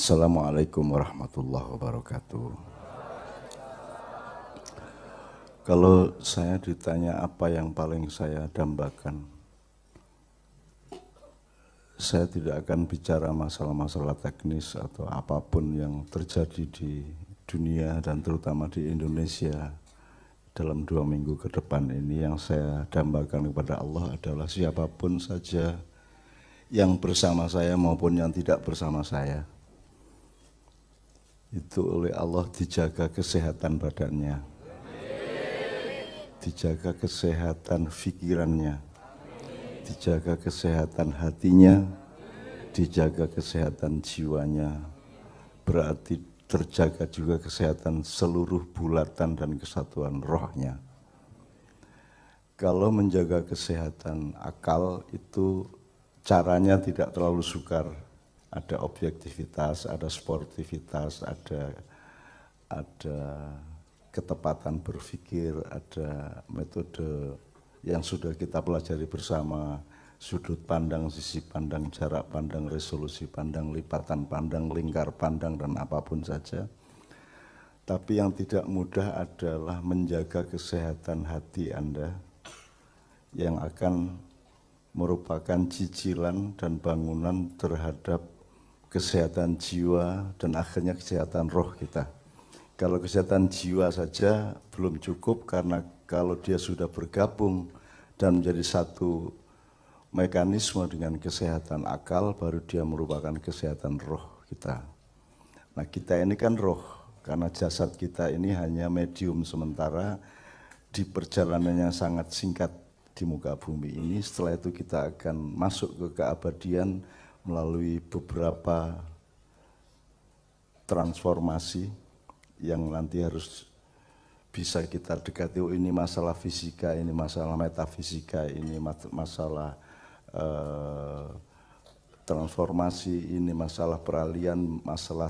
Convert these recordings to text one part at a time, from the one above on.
Assalamualaikum warahmatullahi wabarakatuh. Kalau saya ditanya apa yang paling saya dambakan, saya tidak akan bicara masalah-masalah teknis atau apapun yang terjadi di dunia dan terutama di Indonesia dalam 2 minggu ke depan ini. Yang saya dambakan kepada Allah adalah siapapun saja yang bersama saya maupun yang tidak bersama saya, itu oleh Allah dijaga kesehatan badannya, dijaga kesehatan pikirannya, dijaga kesehatan hatinya, dijaga kesehatan jiwanya. Berarti terjaga juga kesehatan seluruh bulatan dan kesatuan rohnya. Kalau menjaga kesehatan akal itu caranya tidak terlalu sukar. Ada objektivitas, ada sportivitas, ada ketepatan berpikir, ada metode yang sudah kita pelajari bersama, sudut pandang, sisi pandang, jarak pandang, resolusi pandang, lipatan pandang, lingkar pandang, dan apapun saja. Tapi yang tidak mudah adalah menjaga kesehatan hati Anda yang akan merupakan cicilan dan bangunan terhadap kesehatan jiwa dan akhirnya kesehatan roh kita. Kalau kesehatan jiwa saja belum cukup, karena kalau dia sudah bergabung dan menjadi satu mekanisme dengan kesehatan akal, baru dia merupakan kesehatan roh kita. Nah, kita ini kan roh, karena jasad kita ini hanya medium sementara di perjalanan yang sangat singkat di muka bumi ini. Setelah itu kita akan masuk ke keabadian melalui beberapa transformasi yang nanti harus bisa kita dekati. Oh, ini masalah fisika, ini masalah metafisika, ini masalah transformasi, ini masalah peralihan, masalah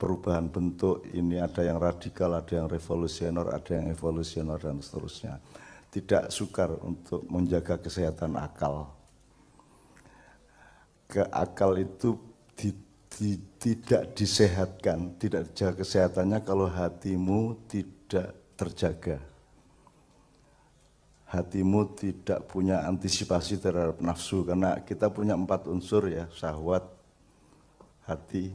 perubahan bentuk, ini ada yang radikal, ada yang revolusioner, ada yang evolusioner, dan seterusnya. Tidak sukar untuk menjaga kesehatan akal. Akal itu tidak disehatkan, tidak dijaga kesehatannya kalau hatimu tidak terjaga. Hatimu tidak punya antisipasi terhadap nafsu, karena kita punya 4 unsur ya, syahwat, hati.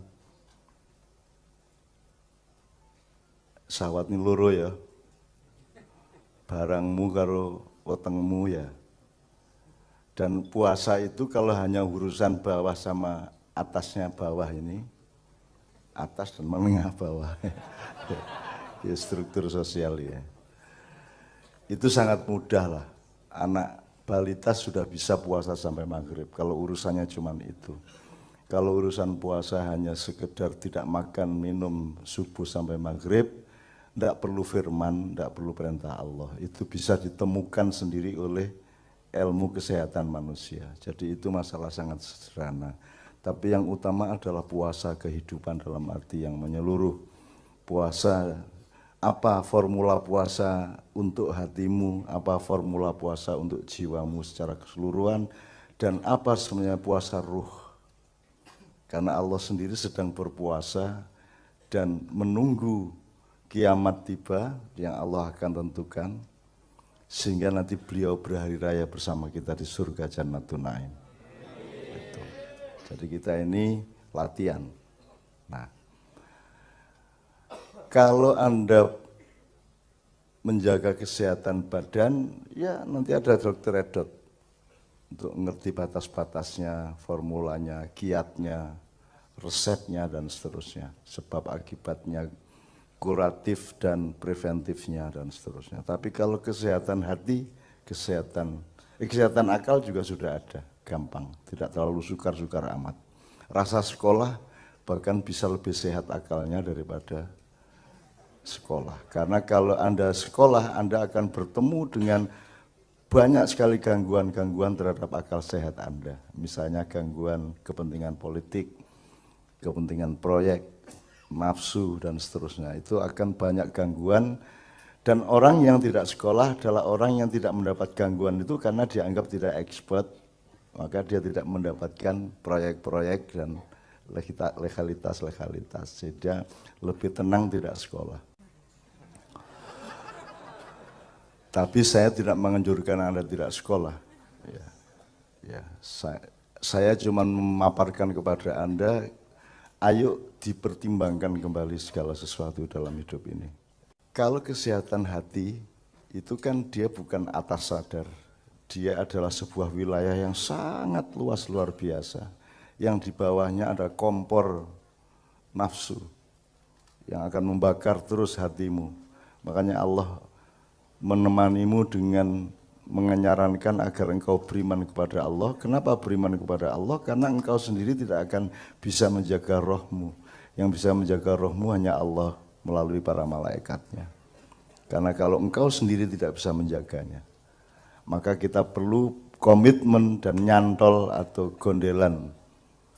Syahwat ini loro ya, barangmu karo wetengmu ya. Dan puasa itu kalau hanya urusan bawah sama atasnya bawah ini, atas dan menengah bawah, ya, struktur sosial ya. Itu sangat mudah lah, anak balita sudah bisa puasa sampai maghrib kalau urusannya cuma itu. Kalau urusan puasa hanya sekedar tidak makan minum subuh sampai maghrib, tidak perlu firman, tidak perlu perintah Allah, itu bisa ditemukan sendiri oleh ilmu kesehatan manusia. Jadi itu masalah sangat sederhana. Tapi yang utama adalah puasa kehidupan dalam arti yang menyeluruh. Puasa, apa formula puasa untuk hatimu, apa formula puasa untuk jiwamu secara keseluruhan, dan apa sebenarnya puasa ruh. Karena Allah sendiri sedang berpuasa dan menunggu kiamat tiba yang Allah akan tentukan, sehingga nanti beliau berhari raya bersama kita di surga Jannatun Naim. Jadi kita ini latihan. Nah, kalau Anda menjaga kesehatan badan, ya nanti ada dokter Edot untuk mengerti batas-batasnya, formulanya, kiatnya, resepnya, dan seterusnya, sebab akibatnya, kuratif dan preventifnya, dan seterusnya. Tapi kalau kesehatan hati, kesehatan akal juga sudah ada, gampang, tidak terlalu sukar-sukar amat. Rasa sekolah bahkan bisa lebih sehat akalnya daripada sekolah. Karena kalau Anda sekolah, Anda akan bertemu dengan banyak sekali gangguan-gangguan terhadap akal sehat Anda. Misalnya gangguan kepentingan politik, kepentingan proyek, nafsu, dan seterusnya. Itu akan banyak gangguan, dan orang yang tidak sekolah adalah orang yang tidak mendapat gangguan itu karena dianggap tidak expert, maka dia tidak mendapatkan proyek-proyek dan legalitas. Jadi dia lebih tenang tidak sekolah. Tapi saya tidak menganjurkan Anda tidak sekolah. Saya cuma memaparkan kepada Anda, ayo dipertimbangkan kembali segala sesuatu dalam hidup ini. Kalau kesehatan hati, itu kan dia bukan atas sadar. Dia adalah sebuah wilayah yang sangat luas, luar biasa. Yang di bawahnya ada kompor nafsu yang akan membakar terus hatimu. Makanya Allah menemanimu dengan menyarankan agar engkau beriman kepada Allah. Kenapa beriman kepada Allah? Karena engkau sendiri tidak akan bisa menjaga rohmu. Yang bisa menjaga rohmu hanya Allah melalui para malaikatnya. Karena kalau engkau sendiri tidak bisa menjaganya, maka kita perlu komitmen dan nyantol atau gondelan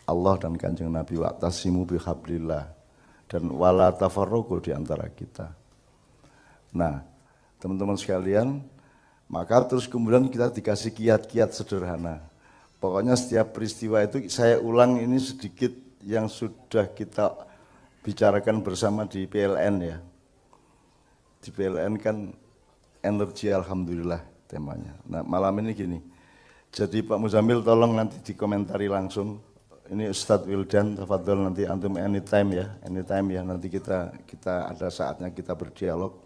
Allah dan Kanjeng Nabi, wa'tasimu bihablillah, dan wala tafarraqu di antara kita. Nah, teman-teman sekalian, maka terus kemudian kita dikasih kiat-kiat sederhana. Pokoknya setiap peristiwa itu saya ulang ini sedikit yang sudah kita bicarakan bersama di PLN ya. Di PLN kan energi alhamdulillah temanya. Nah, malam ini gini. Jadi Pak Muzamil tolong nanti dikomentari langsung. Ini Ustadz Wildan, tafadhol nanti antum anytime ya, nanti kita ada saatnya kita berdialog.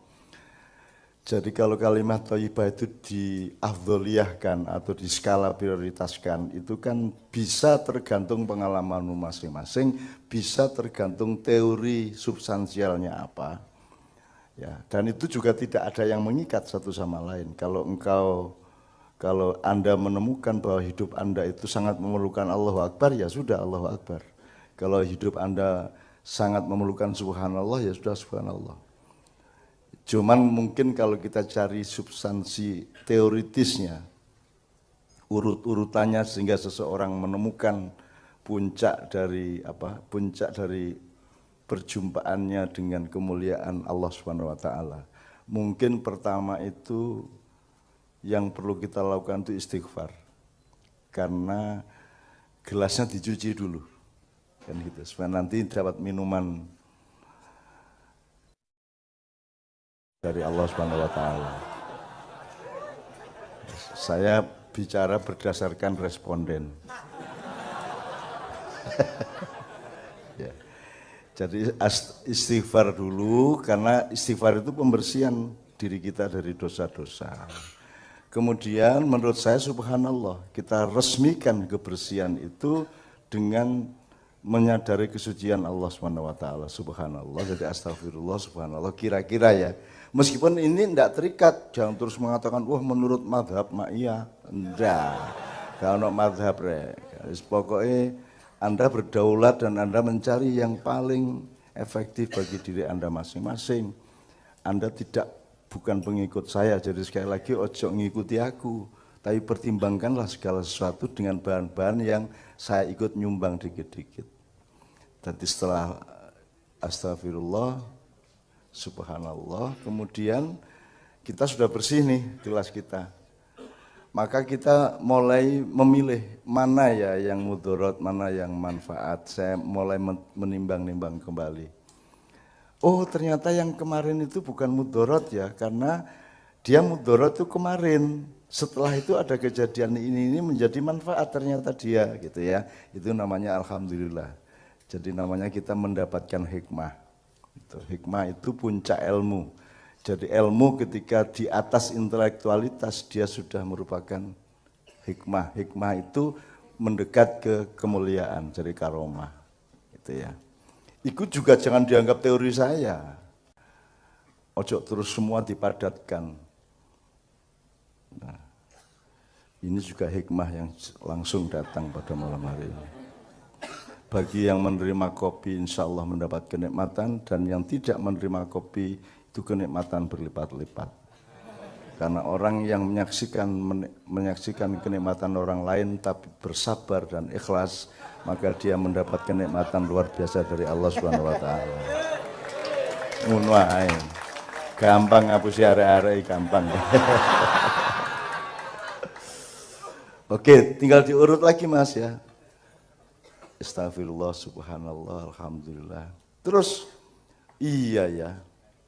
Jadi kalau kalimat thayyibah itu diafdholiyahkan atau diskala prioritaskan, itu kan bisa tergantung pengalamanmu masing-masing, bisa tergantung teori substansialnya apa. Ya, dan itu juga tidak ada yang mengikat satu sama lain. Kalau Anda menemukan bahwa hidup Anda itu sangat memerlukan Allahu Akbar, ya sudah Allahu Akbar. Kalau hidup Anda sangat memerlukan Subhanallah, ya sudah Subhanallah. Cuman mungkin kalau kita cari substansi teoritisnya, urut-urutannya sehingga seseorang menemukan puncak dari perjumpaannya dengan kemuliaan Allah Subhanahu wa taala. Mungkin pertama itu yang perlu kita lakukan itu istighfar. Karena gelasnya dicuci dulu. Kan gitu. Supaya nanti dapat minuman dari Allah Subhanahu wa taala. Saya bicara berdasarkan responden. Ya. Jadi istighfar dulu, karena istighfar itu pembersihan diri kita dari dosa-dosa. Kemudian menurut saya subhanallah, kita resmikan kebersihan itu dengan menyadari kesucian Allah Subhanahu wa taala. Subhanallah, jadi astagfirullah, subhanallah, kira-kira ya. Meskipun ini tidak terikat, jangan terus mengatakan, wah menurut madhab iya. Enggak, kalau madhab pokoknya Anda berdaulat dan Anda mencari yang paling efektif bagi diri Anda masing-masing. Anda bukan pengikut saya, jadi sekali lagi ojo ngikuti aku, tapi pertimbangkanlah segala sesuatu dengan bahan-bahan yang saya ikut nyumbang dikit-dikit. Jadi setelah astagfirullah, subhanallah, kemudian kita sudah bersih nih gelas kita. Maka kita mulai memilih mana ya yang mudorot, mana yang manfaat. Saya mulai menimbang-nimbang kembali. Oh ternyata yang kemarin itu bukan mudorot ya, karena dia mudorot itu kemarin. Setelah itu ada kejadian ini menjadi manfaat ternyata dia gitu ya. Itu namanya alhamdulillah. Jadi namanya kita mendapatkan hikmah. Hikmah itu puncak ilmu. Jadi ilmu ketika di atas intelektualitas dia sudah merupakan hikmah. Hikmah itu mendekat ke kemuliaan, jadi karomah. Gitu ya. Itu juga jangan dianggap teori saya. Ojo terus semua dipadatkan. Nah, ini juga hikmah yang langsung datang pada malam hari ini. Bagi yang menerima kopi insya Allah mendapat kenikmatan, dan yang tidak menerima kopi itu kenikmatan berlipat-lipat. Karena orang yang menyaksikan kenikmatan orang lain tapi bersabar dan ikhlas, maka dia mendapat kenikmatan luar biasa dari Allah Subhanahu wa taala. Ngono ae. Gampang ngapusi arek-arek gampang. Oke, tinggal diurut lagi Mas ya. Astagfirullah, subhanallah, alhamdulillah. Terus, iya ya,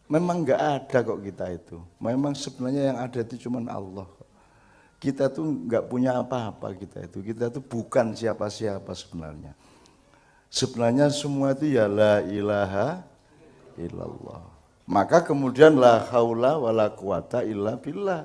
memang nggak ada kok kita itu. Memang sebenarnya yang ada itu cuma Allah. Kita tuh nggak punya apa-apa kita itu. Kita tuh bukan siapa-siapa sebenarnya. Sebenarnya semua itu ya la ilaha illallah. Maka kemudian la haula wala quwata illa billah.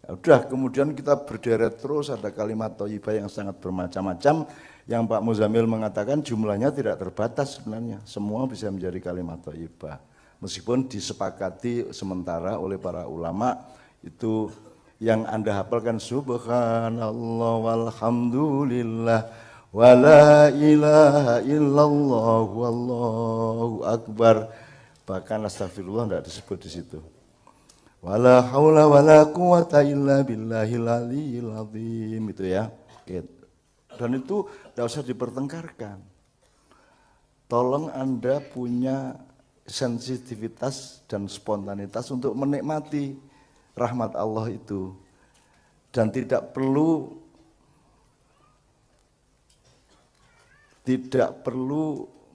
Udah, kemudian kita berderet terus, ada kalimat thayyibah yang sangat bermacam-macam yang Pak Muzamil mengatakan jumlahnya tidak terbatas sebenarnya. Semua bisa menjadi kalimat thayyibah. Meskipun disepakati sementara oleh para ulama itu yang Anda hafalkan subhanallah walhamdulillah wala ilaha illallah wallahu akbar. Bahkan astagfirullah tidak disebut di situ. Wala haula wala quwata illa billahil aliyyil azim, itu ya. Dan itu tidak usah dipertengkarkan. Tolong Anda punya sensitivitas dan spontanitas untuk menikmati rahmat Allah itu. Dan tidak perlu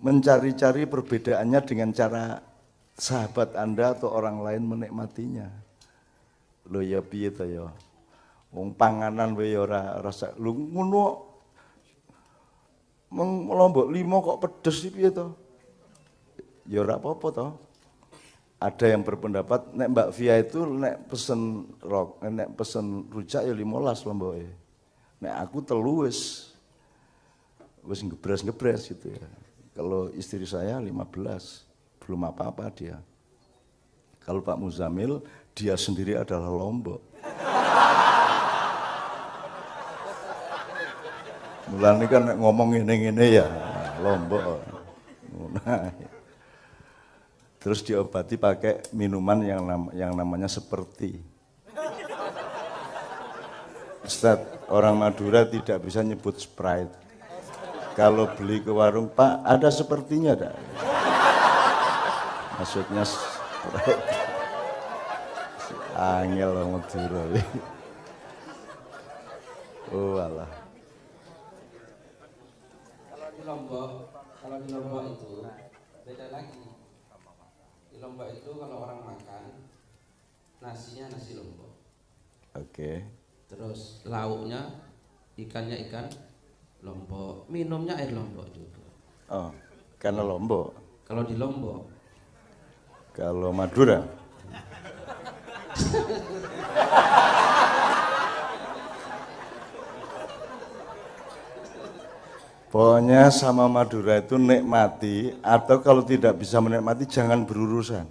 mencari-cari perbedaannya dengan cara sahabat Anda atau orang lain menikmatinya. Lho ya piye to ya. Wong panganan wae ora rasa. Lho ngono lombok 5 kok pedes iki piye to? Ya ora apa-apa to. Ada yang berpendapat nek Mbak Via itu nek pesen rujak ya 15 lomboke. Nek aku telu wis ngebres gitu ya. Kalau istri saya 15, belum apa-apa dia. Kalau Pak Muzamil, dia sendiri adalah lombok. Mulane kan ngomong ngene-ngene ya, lombok. Nah, terus diobati pakai minuman yang namanya seperti. Ustaz, orang Madura tidak bisa nyebut Sprite. Kalau beli ke warung, Pak, ada sepertinya enggak? Maksudnya Sprite. Angel Madura. Oh alah. Kalau di Lombok itu beda lagi. Di Lombok itu kalau orang makan nasinya nasi Lombok. Oke. Terus lauknya ikannya ikan Lombok, minumnya air Lombok juga. Oh, karena Lombok. Kalau di Lombok. Kalau Madura. Pokoknya sama Madura itu nikmati, atau kalau tidak bisa menikmati jangan berurusan.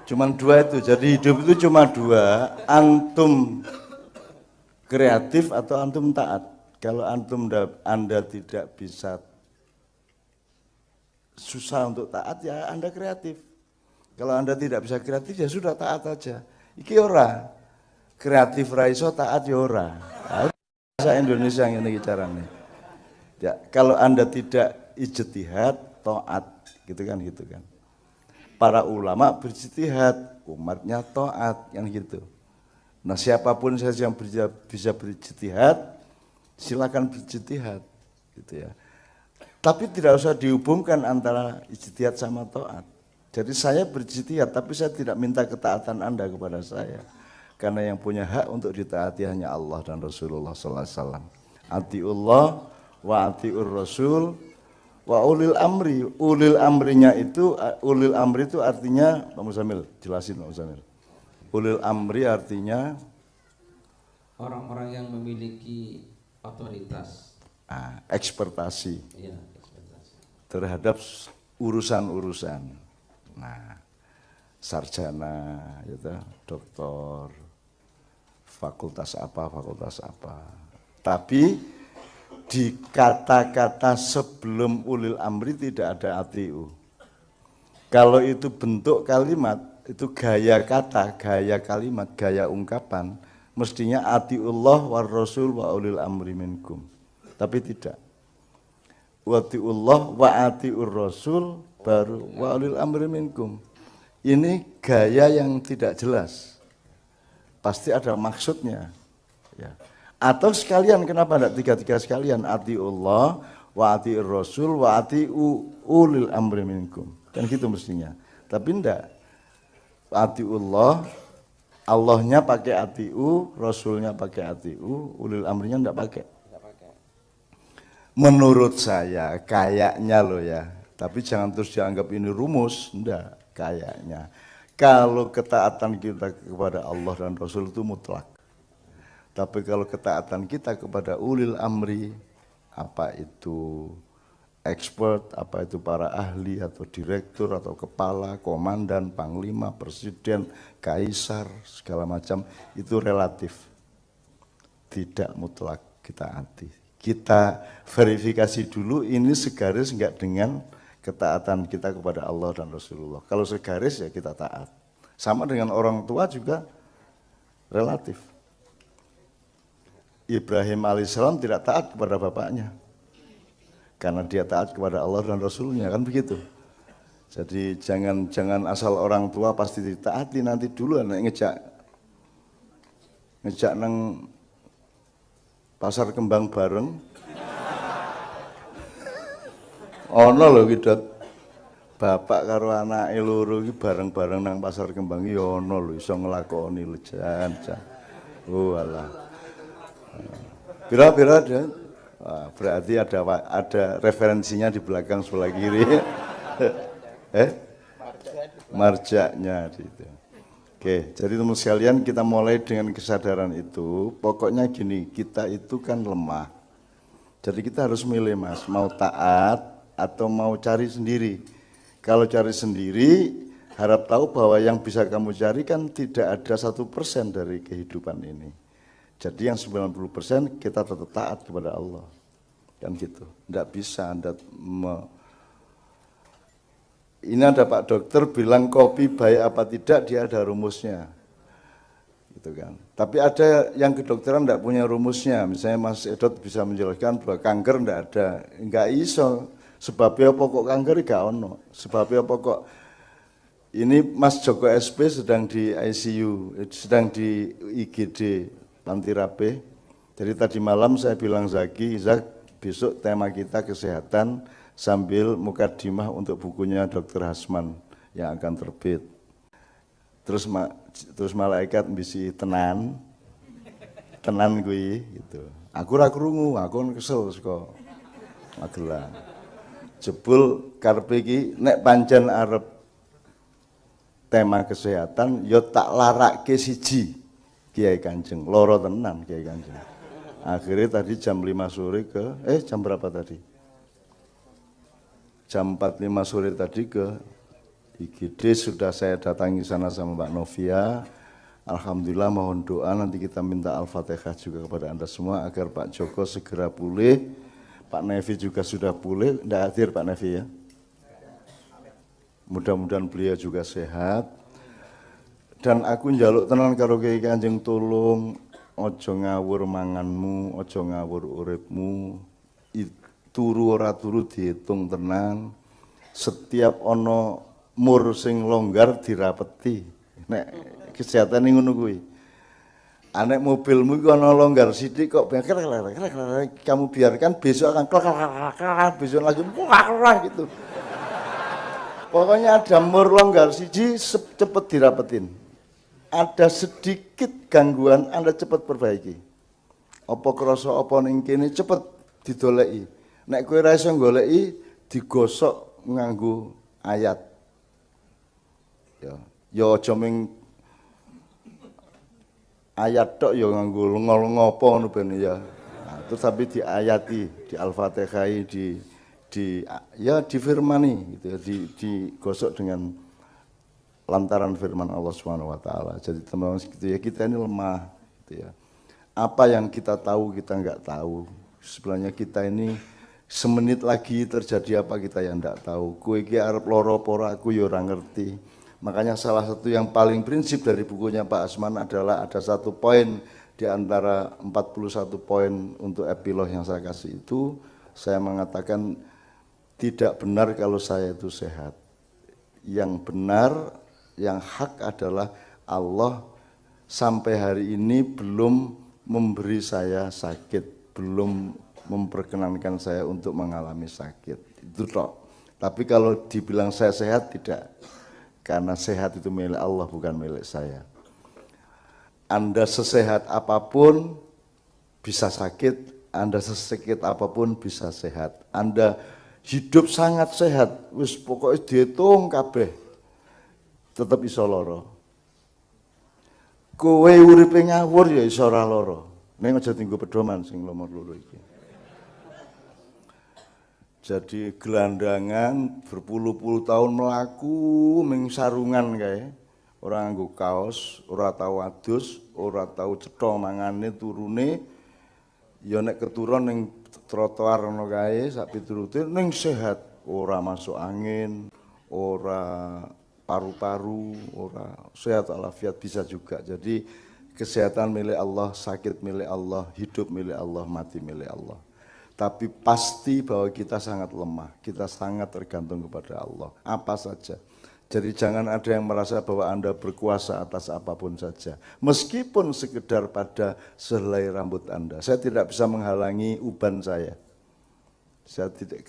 Cuman dua itu, jadi hidup itu cuma dua, antum kreatif atau antum taat. Kalau Anda tidak bisa, susah untuk taat ya Anda kreatif. Kalau Anda tidak bisa kreatif ya sudah taat aja. Iki ora kreatif raiso taat ya ora. Bahasa Indonesia yang ini caranya. Ya, kalau Anda tidak ijtihad, taat, gitu kan. Para ulama berijtihad, umatnya taat, yang gitu. Nah, siapapun saja yang bisa berijtihad, silakan berijtihad, gitu ya. Tapi tidak usah dihubungkan antara ijtihad sama taat. Jadi saya berijtihad, tapi saya tidak minta ketaatan Anda kepada saya. Karena yang punya hak untuk ditaati hanya Allah dan Rasulullah sallallahu alaihi wasallam. Atiullah wa atiur rasul wa ulil amri. Ulil amri itu artinya, Pak Muzamil, jelasin Pak Muzamil. Ulil amri artinya orang-orang yang memiliki otoritas. Ekspertasi. Iya, ekspertasi. Terhadap urusan-urusan. Nah, sarjana, gitu, doktor, fakultas apa. Tapi di kata-kata sebelum ulil amri tidak ada atiu. Kalau itu bentuk kalimat, itu gaya kata, gaya kalimat, gaya ungkapan, mestinya atiullah war rasul wa ulil amri minkum. Tapi tidak. Wa atiullah wa atiur rasul baru wa ulil amri minkum. Ini gaya yang tidak jelas. Pasti ada maksudnya. Ya. Atau sekalian, kenapa tidak tiga-tiga sekalian? Atiullah wa atiir rasul wa atiu ulil amri minkum. Kan gitu mestinya. Tapi enggak. Atiullah, Allahnya pakai atiu, rasulnya pakai atiu, ulil amrinya enggak pakai. Menurut saya kayaknya loh ya. Tapi jangan terus dianggap ini rumus, enggak, kayaknya. Kalau ketaatan kita kepada Allah dan Rasul itu mutlak. Tapi kalau ketaatan kita kepada ulil amri, apa itu expert, apa itu para ahli atau direktur atau kepala, komandan, panglima, presiden, kaisar, segala macam, itu relatif. Tidak mutlak kita taati. Kita verifikasi dulu ini segaris enggak dengan ketaatan kita kepada Allah dan Rasulullah. Kalau segaris ya kita taat. Sama dengan orang tua juga relatif. Ibrahim alaihissalam tidak taat kepada bapaknya karena dia taat kepada Allah dan Rasulnya, kan begitu. Jadi jangan asal orang tua pasti ditaati, nanti dulu anak ngejak nang pasar kembang bareng. Ono lho ki Dot. Bapak karo anake loro iki bareng-bareng nang pasar kembang iki ono lho iso nglakoni lejan. Oh alah. Pira-pira ada, berarti ada referensinya di belakang sebelah kiri. Marjaknya gitu. Oke, jadi teman sekalian kita mulai dengan kesadaran itu. Pokoknya gini, kita itu kan lemah. Jadi kita harus milih Mas, mau taat atau mau cari sendiri. Kalau cari sendiri, harap tahu bahwa yang bisa kamu cari kan tidak ada 1% dari kehidupan ini. Jadi yang 90% kita tetap taat kepada Allah. Kan gitu. Enggak bisa ini ada Pak Dokter bilang kopi baik apa tidak, dia ada rumusnya. Gitu kan. Tapi ada yang kedokteran enggak punya rumusnya. Misalnya Mas Edot bisa menjelaskan bahwa kanker enggak ada. Enggak iso. Sebabnya pokok kanker enggak ono. Sebabnya pokok ini Mas Joko SP sedang di ICU, sedang di IGD Panti Rabe. Jadi tadi malam saya bilang Zaki, Zak, besok tema kita kesehatan sambil mukadimah untuk bukunya Dr. Hasman yang akan terbit. Terus malaikat bisi tenan gue gitu. Aku ra krungu, aku kesel saka Magelang. Jebul karepe iki nek pancen arep tema kesehatan ya tak larake siji. Kiai Kanjeng, loro tenan Kiai Kanjeng. Akhirnya tadi jam 5 sore jam berapa tadi? Jam 4:05 sore tadi ke IGD sudah saya datangi sana sama Mbak Novia. Alhamdulillah mohon doa nanti kita minta Al-Fatihah juga kepada Anda semua agar Pak Joko segera pulih. Pak Nevi juga sudah pulih, tidak hadir Pak Nevi ya. Mudah-mudahan beliau juga sehat. Dan aku njaluk tenan karo Kiai Kanjeng tolong ojo ngawur manganmu, ojo ngawur uripmu. Turu ora turu dihitung tenan. Setiap ono mur sing longgar dirapeti. Nek kesehatan ngono kuwi. Anek mobilmu iku ana longgar sithik kok kamu biarkan besok akan besok lagi gitu. Pokoknya ada mur longgar siji cepet dirapetin. Ada sedikit gangguan Anda cepat perbaiki. Apa krasa apa ning kene cepet didoleki. Nek kowe ra iso goleki digosok nganggo ayat. Ya aja ming ayat tok ya nganggo ngopo ngono ben ya. Nah, terus tapi diayati, di Al-Fatihah difirmani gitu ya, digosok dengan lantaran firman Allah Subhanahu wa taala. Jadi teman-teman gitu ya, kita ini lemah gitu ya. Apa yang kita tahu kita enggak tahu. Sebenarnya kita ini semenit lagi terjadi apa kita yang enggak tahu. Kowe iki arep lara apa ora aku ya ora ngerti. Makanya salah satu yang paling prinsip dari bukunya Pak Asman adalah ada satu poin di antara 41 poin untuk epilog yang saya kasih itu, saya mengatakan tidak benar kalau saya itu sehat. Yang benar, yang hak adalah Allah sampai hari ini belum memberi saya sakit, belum memperkenankan saya untuk mengalami sakit. Itu toh. Tapi kalau dibilang saya sehat, tidak. Karena sehat itu milik Allah, bukan milik saya. Anda sesehat apapun bisa sakit, Anda sesakit apapun bisa sehat. Anda hidup sangat sehat, wis pokoknya dihitung kabeh, tetap iso loro. Kowe uripe ngawur ya iso ora loro. Ning aja tinggo pedoman sing nomor loro iki. Jadi gelandangan berpuluh-puluh tahun melaku ming sarungan kae. Ora nganggo kaos, ora tau adus, ora tau cetha mangane turune. Ya nek keturun ning trotoar ngono kae sak piturute ning sehat, ora masuk angin, ora paru-paru, ora sehat walafiat bisa juga. Jadi kesehatan milik Allah, sakit milik Allah, hidup milik Allah, mati milik Allah. Tapi pasti bahwa kita sangat lemah, kita sangat tergantung kepada Allah, apa saja. Jadi jangan ada yang merasa bahwa Anda berkuasa atas apapun saja. Meskipun sekedar pada sehelai rambut Anda. Saya tidak bisa menghalangi uban saya. Saya tidak,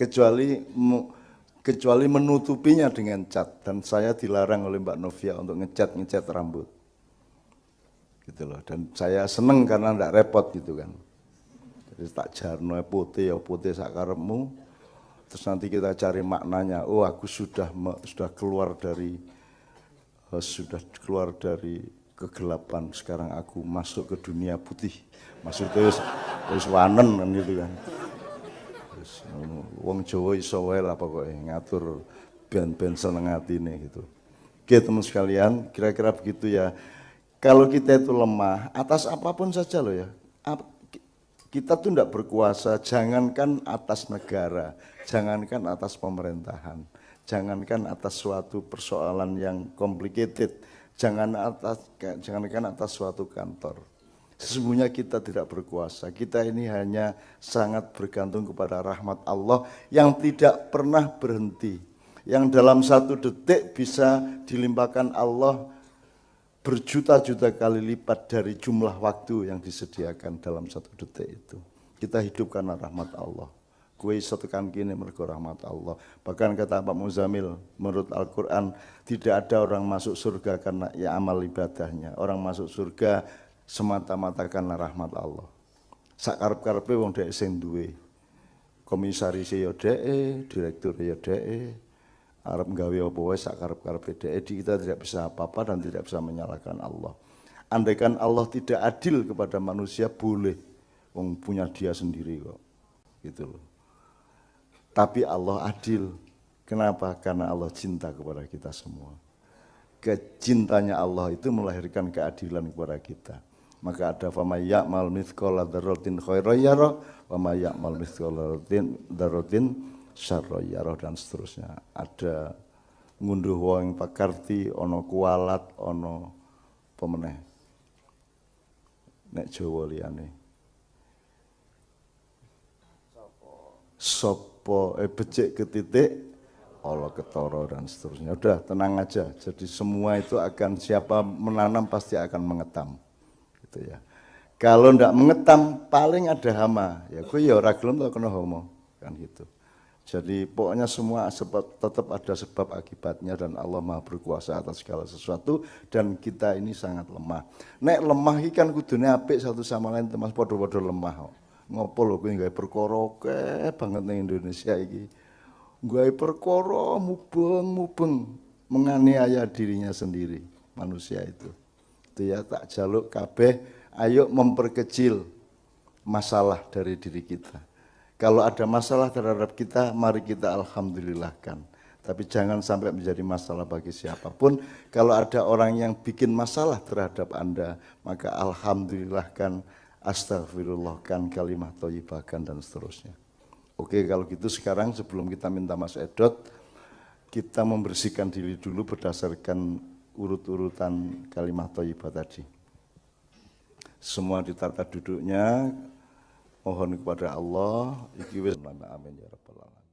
kecuali menutupinya dengan cat. Dan saya dilarang oleh Mbak Novia untuk ngecat rambut. Gitu loh. Dan saya seneng karena tidak repot gitu kan. Jadi tak jarno putih ya putih sakarepmu. Terus nanti kita cari maknanya. Oh, aku sudah keluar dari kegelapan. Sekarang aku masuk ke dunia putih. Maksudnya wis wanen kan gitu kan. Terus wong Jawa iso wae lah pokoke ngatur ben seneng atine gitu. Oke, teman sekalian, kira-kira begitu ya. Kalau kita itu lemah atas apapun saja loh ya. Kita tuh tidak berkuasa, jangankan atas negara, jangankan atas pemerintahan, jangankan atas suatu persoalan yang complicated, jangankan atas suatu kantor. Sesungguhnya kita tidak berkuasa, kita ini hanya sangat bergantung kepada rahmat Allah yang tidak pernah berhenti, yang dalam satu detik bisa dilimpahkan Allah berjuta-juta kali lipat dari jumlah waktu yang disediakan dalam satu detik itu. Kita hidup karena rahmat Allah. Kue iso tekan kini mergo rahmat Allah. Bahkan kata Pak Muzamil, menurut Al-Quran, tidak ada orang masuk surga karena ya amal ibadahnya. Orang masuk surga semata-mata karena rahmat Allah. Sakarep-karepe wong dhek sing duwe. Komisaris ya dhek, direktur ya dhek. Arab nggawe apa wae sak karep-karepe dhek, kita tidak bisa apa-apa dan tidak bisa menyalahkan Allah. Andaikan Allah tidak adil kepada manusia boleh, wong punya dia sendiri kok. Gitu loh. Tapi Allah adil. Kenapa? Karena Allah cinta kepada kita semua. Kecintanya Allah itu melahirkan keadilan kepada kita. Maka ada famay ya'mal mithqala dzarratin khairan yarah wa may ya'mal mithqala dzarratin syarroyarah dan seterusnya. Ada ngunduh wong pakarti, ono kualat, ono pemeneh. Nek Jawa liyane. Sopo becik ke titik, Allah ketara dan seterusnya. Udah tenang aja. Jadi semua itu akan siapa menanam pasti akan mengetam. Gitu ya. Kalau ndak mengetam paling ada hama. Ya kowe ya ora gelem kok kena hama kan gitu. Jadi pokoknya semua tetap ada sebab akibatnya dan Allah Maha berkuasa atas segala sesuatu dan kita ini sangat lemah. Nek lemah iki kan kudune apik satu sama lain teman padha-padha lemah. Ngopo lho kowe gawe perkara akeh banget ning Indonesia iki. Gawe perkara mubeng menganiaya dirinya sendiri manusia itu. Itu ya tak jaluk kabeh ayo memperkecil masalah dari diri kita. Kalau ada masalah terhadap kita, mari kita alhamdulillahkan. Tapi jangan sampai menjadi masalah bagi siapapun. Kalau ada orang yang bikin masalah terhadap Anda, maka alhamdulillahkan, astaghfirullahkan, kalimah thayyibahkan dan seterusnya. Oke, kalau gitu sekarang sebelum kita minta Mas Edot, kita membersihkan diri dulu berdasarkan urut-urutan kalimah thayyibah tadi. Semua ditata duduknya. Mohon kepada Allah, iki wis amin ya rabbal alamin.